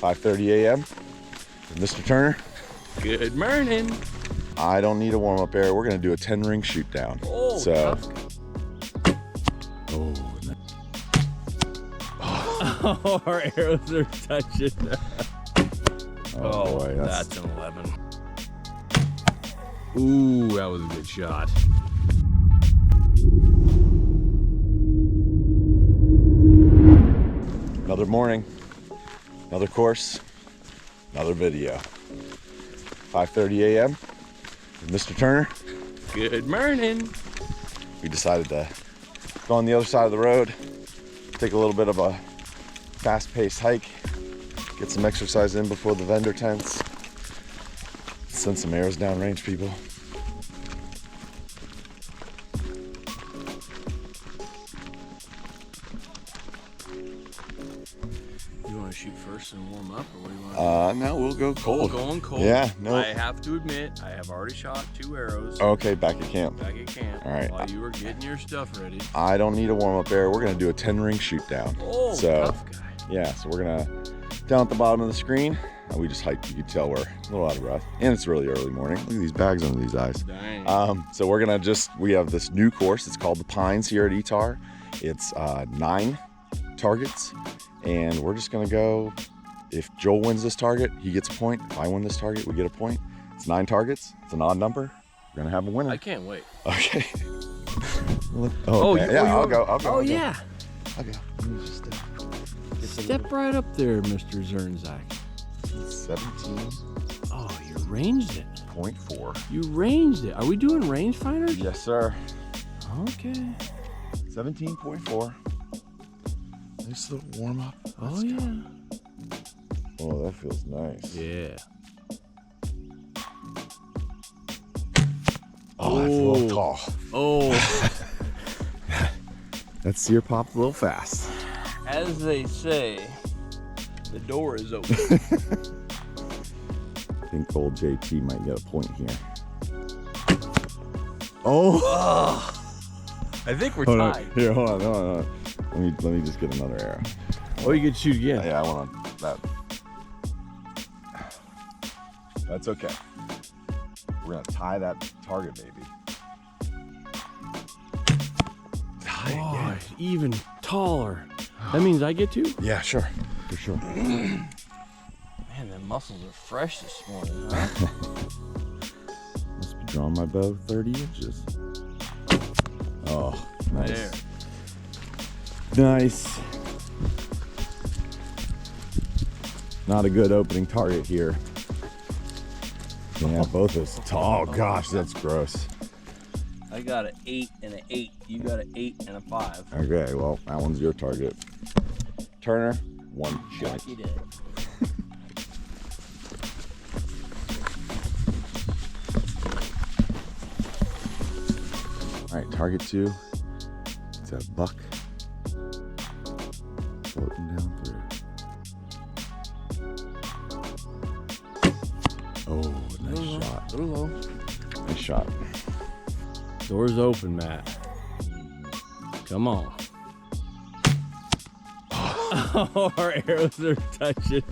5:30 a.m. Mr. Turner. Good morning. I don't need a warm-up area. We're gonna do a 10-ring shoot down. Oh, so. Oh, our arrows are touching. Oh boy, that's an 11. Ooh, that was a good shot. Another morning, another course, another video. 5:30 a.m. Mr. Turner. Good morning. We decided to go on the other side of the road, take a little bit of a fast-paced hike, get some exercise in before the vendor tents, send some arrows downrange, people. You want to shoot first and warm up, or what do you want? No, we'll go cold. Going cold. Yeah, no. I have to admit, I have already shot 2 arrows. Okay, back at camp. Back at camp. All right. While you were getting your stuff ready. I don't need a warm-up area. We're gonna do a 10-ring shoot down. Oh, so, tough guy. Yeah, so we're gonna down at the bottom of the screen. We just hiked. You can tell we're a little out of breath, and it's really early morning. Look at these bags under these eyes. Dang. So we're gonna we have this new course. It's called the Pines here at ETAR. It's 9 targets, and we're just gonna go. If Joel wins this target, he gets a point. If I win this target, we get a point. It's 9 targets. It's an odd number. We're gonna have a winner. I can't wait. Okay. Oh, okay. Yeah, I'll go. Oh, yeah. I'll go. Let me just Step right up there, Mr. Zirnsak. 17.4. Oh, you ranged it. 0.4. You ranged it. Are we doing rangefinders? Yes, sir. Okay. 17.4. Nice little warm up. Oh, yeah. Oh, that feels nice. Yeah. Oh, that's a little tall. Oh. That sear popped a little fast. As they say, the door is open. I think old JT might get a point here. Oh! I think we're Hold on. tied. Here, hold on. Let me just get another arrow. Oh, you can shoot again. Yeah, I want that. That's okay. We're gonna tie that target, baby. Tie again. Even taller. That means I get to? Yeah, sure. For sure. Man, the muscles are fresh this morning, huh? Must be drawing my bow 30 inches. Oh, nice. There. Nice. Not a good opening target here. Yeah, both those. Oh gosh, that's gross. I got an 8 and an 8. You got an 8 and a 5. Okay, well, that one's your target. Turner, 1 shot. You did. All right, target 2. It's a buck floating down through. Oh, nice shot. Little low. Nice shot. Door's open, Matt. Come on. Oh, our arrows are touching.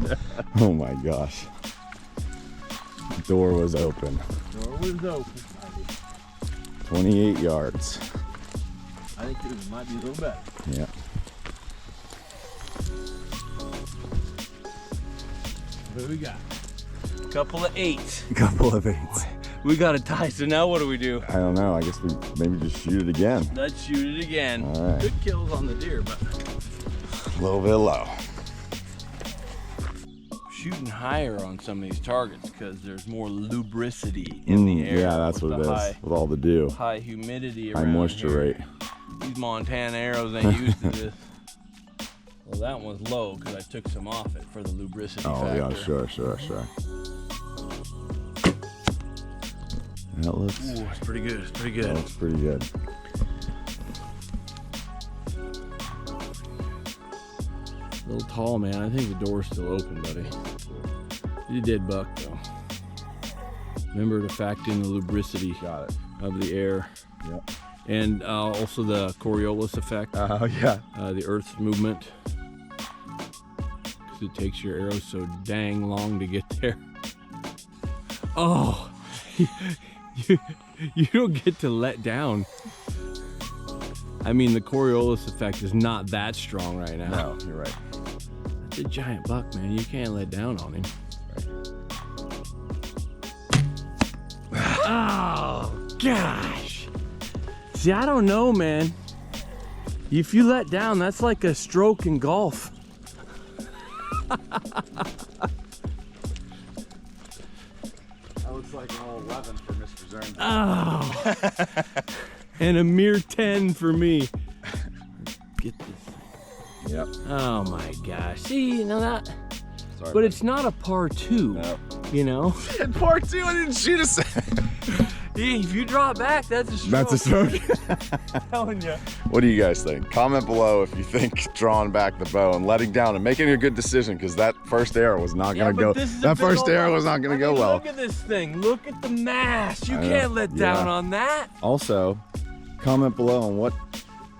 Oh my gosh. Door was open. Door was open. 28 yards. I think it might be a little better. Yeah. What do we got? Couple of 8s. A couple of 8s. We got a tie, so now what do we do? I don't know. I guess we maybe just shoot it again. Let's shoot it again. All right. Good kills on the deer, but A little bit low. shooting higher on some of these targets because there's more lubricity in the air. Yeah, that's what it is. With all the dew. High humidity High around moisture here. rate. These Montana arrows ain't used to this. Well, that one's low because I took some off it for the lubricity Oh factor. yeah, sure. That looks. Ooh, it's pretty good. It's pretty good. That looks pretty good. A little tall, man. I think the door's still open, buddy. You did buck, though. Remember to factor in the lubricity of the air. Yep. And also the Coriolis effect. Oh yeah. The Earth's movement. because it takes your arrow so dang long to get there. Oh, you don't get to let down. I mean, the Coriolis effect is not that strong right now. No, you're right. That's a giant buck, man. You can't let down on him. Right. Oh, gosh. See, I don't know, man. If you let down, that's like a stroke in golf. That looks like an 11 for Mr. Zirnsak. Oh. And a mere 10 for me. Get this thing. Yep. Oh my gosh. See, you know that? Sorry, but it's not a par 2. No. You know? And part 2, I didn't shoot a If you drop back, that's a stroke. That's a stroke. I'm telling you. What do you guys think? Comment below if you think drawing back the bow and letting down and making a good decision, because that first arrow was not going to go. That first arrow was not going to go well. Look at this thing. Look at the mass. You can't let down on that. Also, comment below on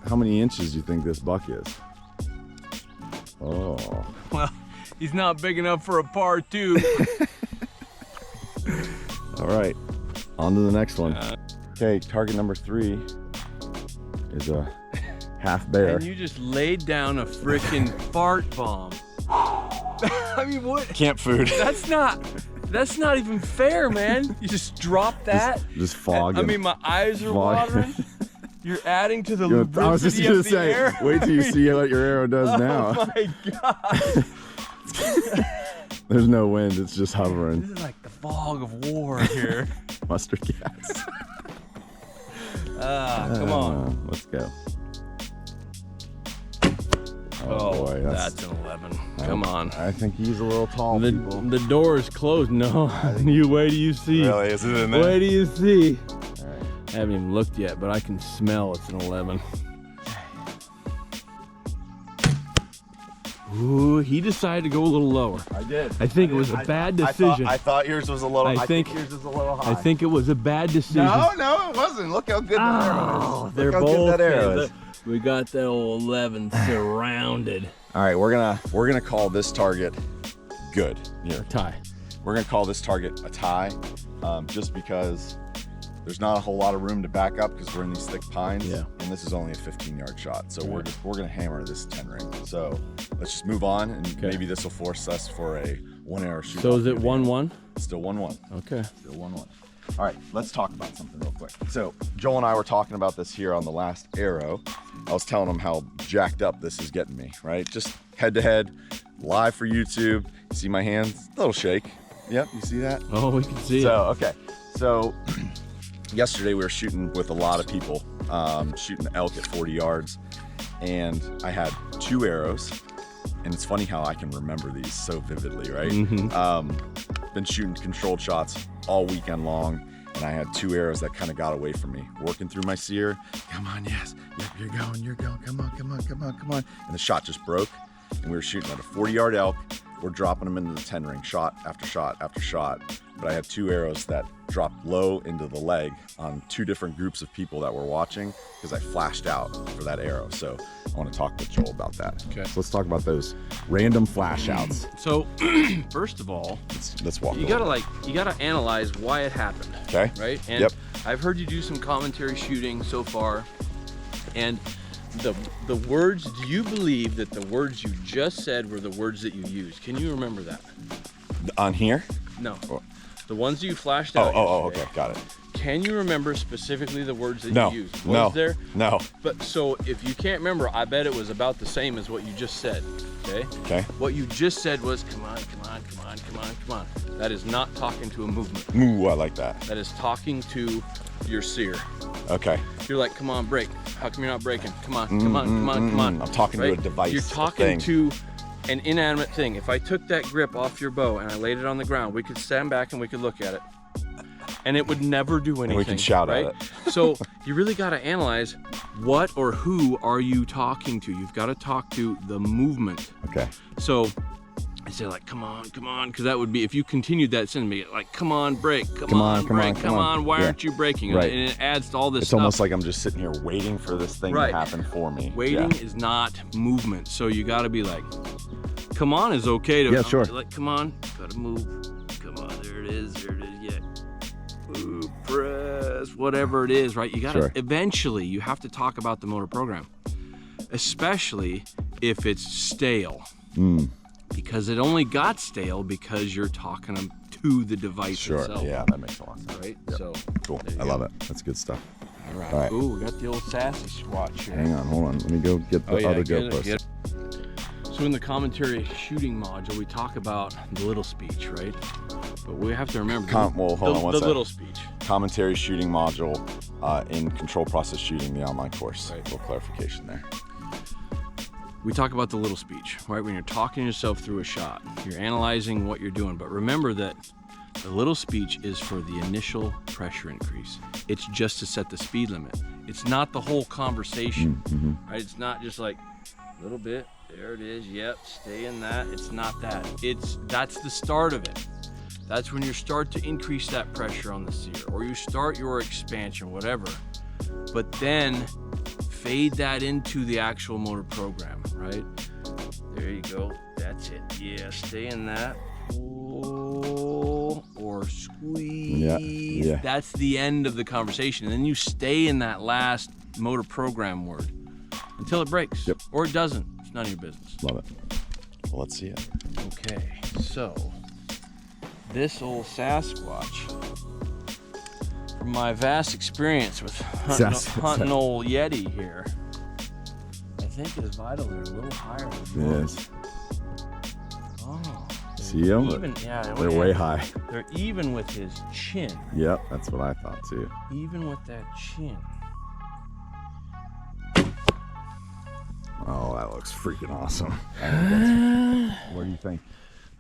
how many inches you think this buck is. Oh. Well, he's not big enough for a par 2. All right, on to the next one. Okay, target number 3 is a half bear. And you just laid down a freaking fart bomb. I mean, what? Camp food. That's not even fair, man. You just dropped that. Just fogging. I mean, my eyes are watering. You're adding to the lubricity I was just gonna say, air. wait till you see what your arrow does now. Oh my god. There's no wind, it's just hovering. This is like the fog of war here. Mustard gas. Come on. Let's go. Oh, boy, that's an 11. Come on. I think he's a little tall, people. The door is closed. No, you wait till you see. Really, is it in there? Wait till you see. All right. I haven't even looked yet, but I can smell it's an 11. Ooh, he decided to go a little lower. I did. I think it was a bad decision. I thought yours was a little. I think yours is a little high. I think it was a bad decision. No, it wasn't. Look how good that arrow is. They're Look how both. good that arrow is. We got that old 11 surrounded. All right, we're gonna call this target good. Here, tie. We're gonna call this target a tie, just because there's not a whole lot of room to back up because we're in these thick pines. Yeah. And this is only a 15-yard shot, so we're gonna hammer this 10 ring. So let's just move on, and maybe this will force us for a 1 arrow shoot. So is it 1-1? Still 1-1. Okay. Still 1-1. All right, let's talk about something real quick. So Joel and I were talking about this here on the last arrow. I was telling him how jacked up this is getting me, right? Just head to head, live for YouTube. You see my hands? A little shake. Yep, you see that? Oh, we can see it. Okay. So yesterday we were shooting with a lot of people, shooting elk at 40 yards. And I had 2 arrows. And it's funny how I can remember these so vividly, right? Mm-hmm. Been shooting controlled shots all weekend long, and I had 2 arrows that kind of got away from me. Working through my sear, come on, yes, yep, you're going, come on. And the shot just broke, and we were shooting at a 40-yard elk. We're dropping them into the 10 ring, shot after shot after shot. But I had 2 arrows that dropped low into the leg on 2 different groups of people that were watching because I flashed out for that arrow. So I want to talk with Joel about that. Okay. So let's talk about those random flash outs. So first of all, let's walk. You gotta analyze why it happened. Okay. Right? And Yep. I've heard you do some commentary shooting so far, and the words, do you believe that the words you just said were the words that you used? Can you remember that? On here? No. Oh. The ones that you flashed out. Okay, got it. Can you remember specifically the words that you used? Was there? No. But so if you can't remember, I bet it was about the same as what you just said. Okay? Okay. What you just said was come on. That is not talking to a movement. Ooh, I like that. That is talking to your sear. Okay. You're like, come on, break. How come you're not breaking? Come on. I'm talking to a device. You're talking to an inanimate thing. If I took that grip off your bow and I laid it on the ground, we could stand back and we could look at it. And it would never do anything. And we can shout right? at it. So you really got to analyze what or who are you talking to. You've got to talk to the movement. Okay. So I say like, come on, because that would be, if you continued that sentence, like, come on, break, come on, why aren't you breaking? Right. And it adds to all this It's stuff. almost like I'm just sitting here waiting for this thing to happen for me. Waiting is not movement. So you got to be like, come on is okay. Yeah, sure. Like, come on, gotta move. Come on, there it is, yeah. Ooh, press, whatever it is, right? You gotta, eventually, you have to talk about the motor program, especially if it's stale. Because it only got stale because you're talking to the device itself. Yeah, that makes a lot of sense. Right? Yep. So cool. I love it. That's good stuff. All right. All right. Ooh, we got the old sassy watch here. Hang on, hold on. Let me go get the other GoPros. So in the commentary shooting module, we talk about the little speech, right? But we have to remember Well, hold on one the second. little speech. Commentary shooting module in control process shooting, the online course. Right. A little clarification there. We talk about the little speech, right? When you're talking yourself through a shot, you're analyzing what you're doing. But remember that the little speech is for the initial pressure increase. It's just to set the speed limit. It's not the whole conversation, right? It's not just like a little bit, there it is, yep, stay in that. It's not that. That's the start of it. That's when you start to increase that pressure on the sear, or you start your expansion, whatever. But then fade that into the actual motor program, right? There you go, that's it. Yeah, stay in that. Pull or squeeze. Yeah. That's the end of the conversation. And then you stay in that last motor program word until it breaks. Yep. Or it doesn't. It's none of your business. Love it. Well, let's see it. Okay, so this old Sasquatch, from my vast experience with hunting old Yeti here, I think his vitals are a little higher than yours. Yes. Oh. See them? Even, yeah, They're way high. They're even with his chin. Yep, that's what I thought too. Even with that chin. Oh, that looks freaking awesome. What do you think?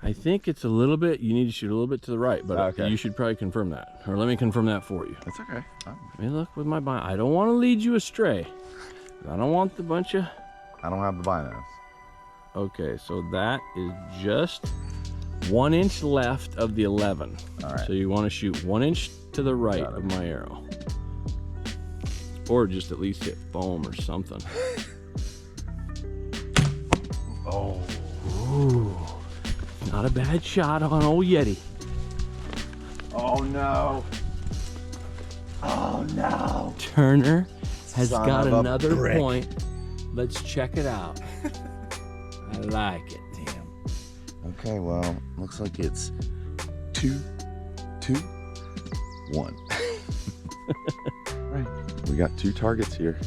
I think it's a little bit, you need to shoot a little bit to the right, but Okay. you should probably confirm that. Or let me confirm that for you. That's okay. I mean, look with my bind. I don't want to lead you astray. I don't want the bunch of... I don't have the binos. Okay, so that is just 1 inch left of the 11. All right. So you want to shoot 1 inch to the right of my arrow. Or just at least hit foam or something. Oh. Ooh. Not a bad shot on old Yeti. Oh no. Oh no. Turner has Son got of a another brick. point. Let's check it out. I like it. Damn. Okay, well, looks like it's 2, 2, 1. Right. We got 2 targets here.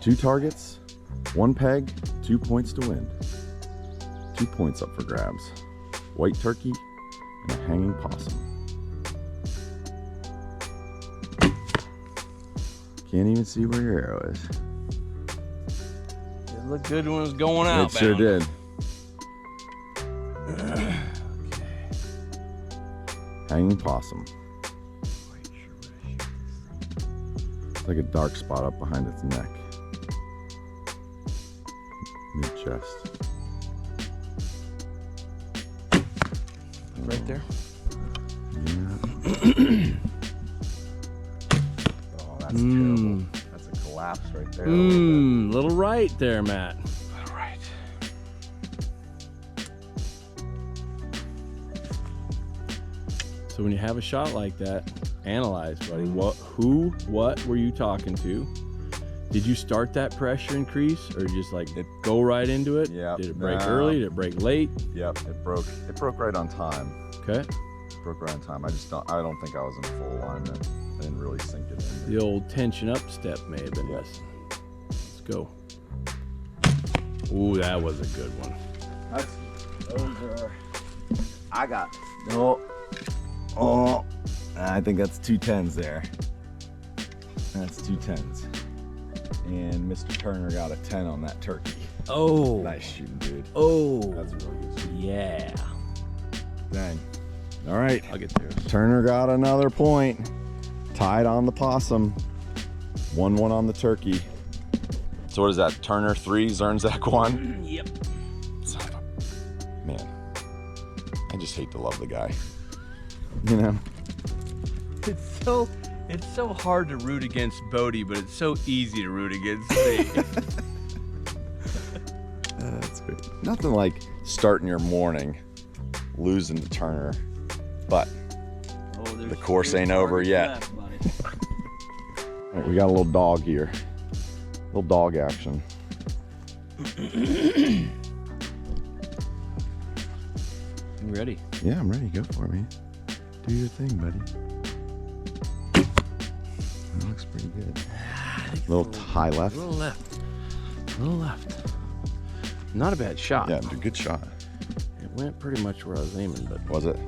2 targets, 1 peg, 2 points to win. 2 points up for grabs. White turkey and a hanging possum. Can't even see where your arrow is. It looked good when it was going out. It sure did. Okay. Hanging possum. It's like a dark spot up behind its neck. Mid-chest. Right there. Yeah. Oh, that's terrible. That's a collapse right there. Little right there, Matt. All right. So when you have a shot like that, analyze, buddy. What were you talking to? Did you start that pressure increase, or just like go right into it? Yeah. Did it break early? Did it break late? Yep. It broke. It broke right on time. Okay. It broke right on time. I don't think I was in full alignment. I didn't really sink it in. The old tension up step may have been missing. Let's go. Ooh, that was a good one. Those are. I got. Oh. I think that's 2 10s there. That's 2 10s. And Mr. Turner got a 10 on that turkey. Oh. Nice shooting, dude. Oh. That's a really good shooting. Yeah. Dang. All right. I'll get there. Turner got another point. Tied on the possum. 1-1 on the turkey. So what is that? Turner 3, Zirnsak 1? Yep. Son of a... Man. I just hate to love the guy. You know? It's so hard to root against Bodie, but it's so easy to root against me. Nothing like starting your morning losing to Turner, but the course ain't over yet. All right, we got a little dog here. Little dog action. You ready? Yeah, I'm ready. Go for it, man. Do your thing, buddy. That looks pretty good. Little high left. A little left. A little left. Not a bad shot. Yeah, good shot. It went pretty much where I was aiming, but Was it?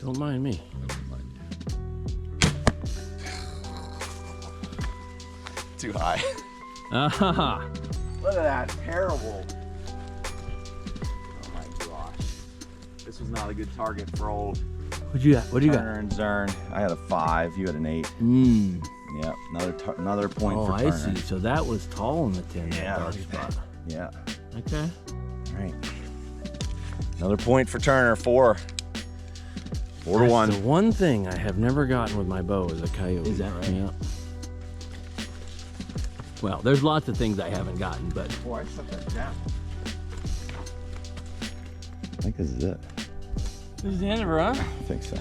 don't mind me. Too high. Ah, Look at that, terrible. Oh my gosh. This was not a good target for old what you got? What do you got? Turner and Zern. I had a 5, you had an 8. Yep, another point Oh, for I Turner. see. So that was tall in the 10. Yeah, that dark okay. spot. Yeah. Okay. All right. Another point for Turner, 4. 4 to 1. The one thing I have never gotten with my bow is a coyote. Is that right? Yeah. Well, there's lots of things I haven't gotten, but Boy, I set that down. I think this is it. this is the end of her, huh? I think so.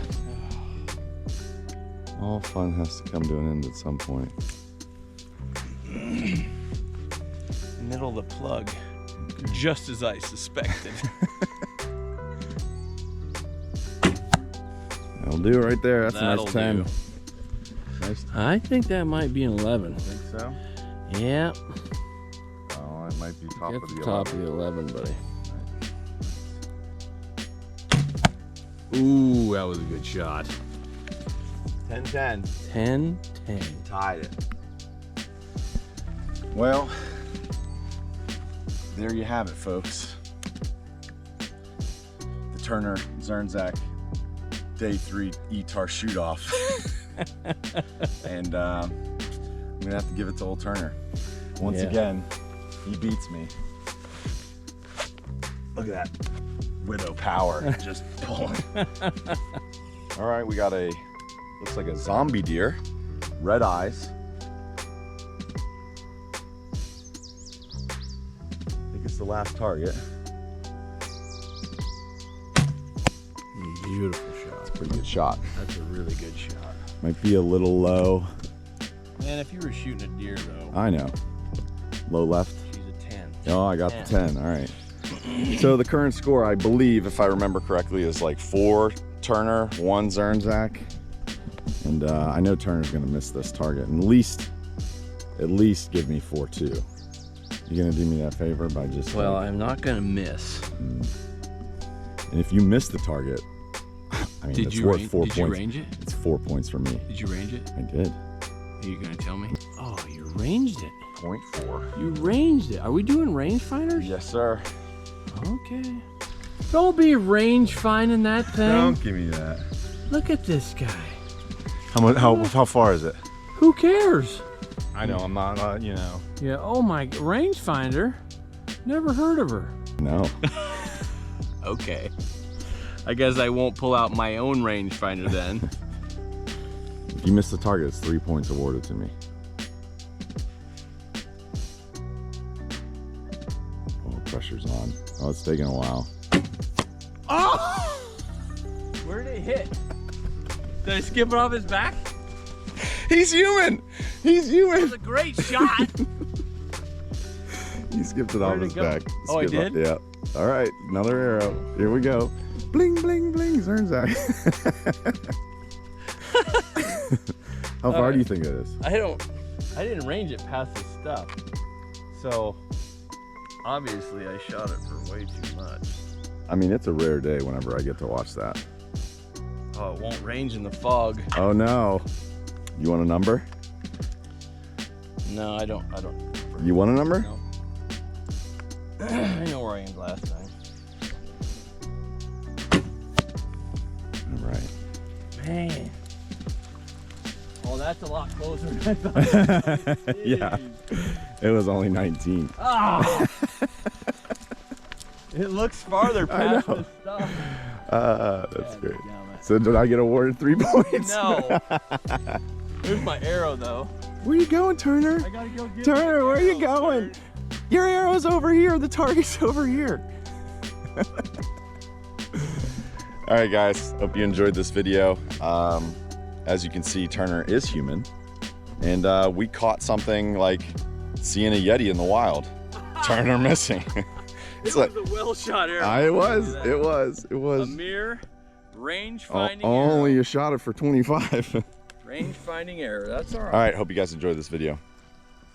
All fun has to come to an end at some point. Middle of the plug, just as I suspected. That'll do it right there. That's That'll a nice 10. do. Nice. I think that might be an 11. Think so? Yeah, Oh, it might be top get of the the top 11. of the 11, buddy. Ooh, that was a good shot. 10-10. 10-10. Tied it. Well, there you have it, folks. The Turner Zirnsak Day 3 ETAR shoot-off. And I'm gonna have to give it to old Turner. Once again, he beats me. Look at that widow power just pulling. All right, we got a, looks like a zombie deer, red eyes. I think it's the last target. Beautiful shot. Pretty good shot. That's a really good shot. Might be a little low. Man, if you were shooting a deer, though, I know. Low left. she's a 10. Oh, I got the 10. All right. So the current score, I believe, if I remember correctly, is like 4 Turner, 1 Zirnsak. And I know Turner's going to miss this target. And at least give me 4-2. You going to do me that favor by just... Well, I'm not going to miss. And if you miss the target, I mean, it's worth 4 points. Did you range it? It's 4 points for me. Did you range it? I did. Are you going to tell me? Oh, you ranged it. 0.4. You ranged it. Are we doing range finders? Yes, sir. Okay. Don't be range finding that thing. Don't give me that. Look at this guy. How far is it? Who cares? I know, I'm not, you know. Yeah, oh my, range finder? Never heard of her. No. Okay. I guess I won't pull out my own rangefinder then. If you miss the target, it's 3 points awarded to me. Oh, pressure's on. Oh, it's taking a while. Oh! Where did it hit? Did I skip it off his back? He's human! He's That human! was a great shot. He skipped it off Where'd it his go? back. Oh, I Skip did? Yeah. All right, another arrow. Here we go. Bling, bling, bling, Zirnsak. How far do you think it is? I didn't range it past the stuff. So, obviously I shot it for way too much. I mean, it's a rare day whenever I get to watch that. Oh, it won't range in the fog. Oh no. You want a number? No, I don't. You want a number? No. I know where I aimed last time. All right. Man. Oh, that's a lot closer than I thought. Yeah. It was only 19. Ah! It looks farther past the stuff. That's God great. damn it. So did I get awarded 3 points? No. Here's my arrow though. Where you going, Turner? I gotta go get Turner, my where are you arrow, going? Turner. Your arrow's over here. The target's over here. All right, guys. Hope you enjoyed this video. As you can see, Turner is human. And we caught something like seeing a Yeti in the wild. Turner missing. It was a well shot arrow. It was. A mere range finding Only arrow. you shot it for 25. Range finding arrow. That's all right. All right, hope you guys enjoyed this video.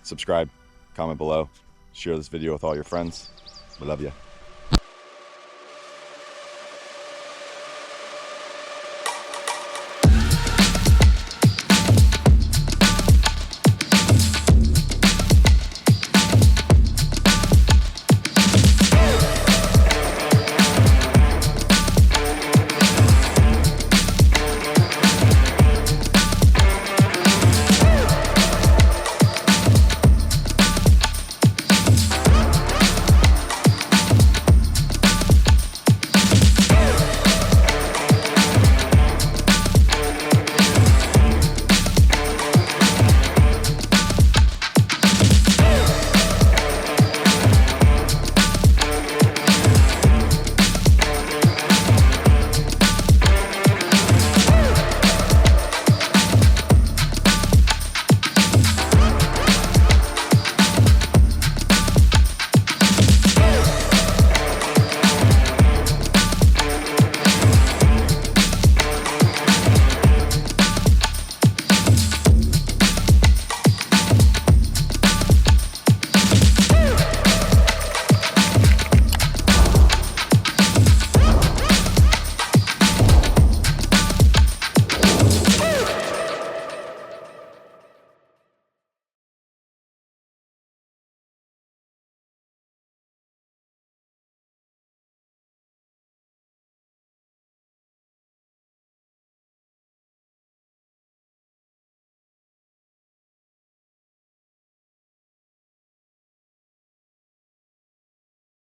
Subscribe, comment below, share this video with all your friends. We love you.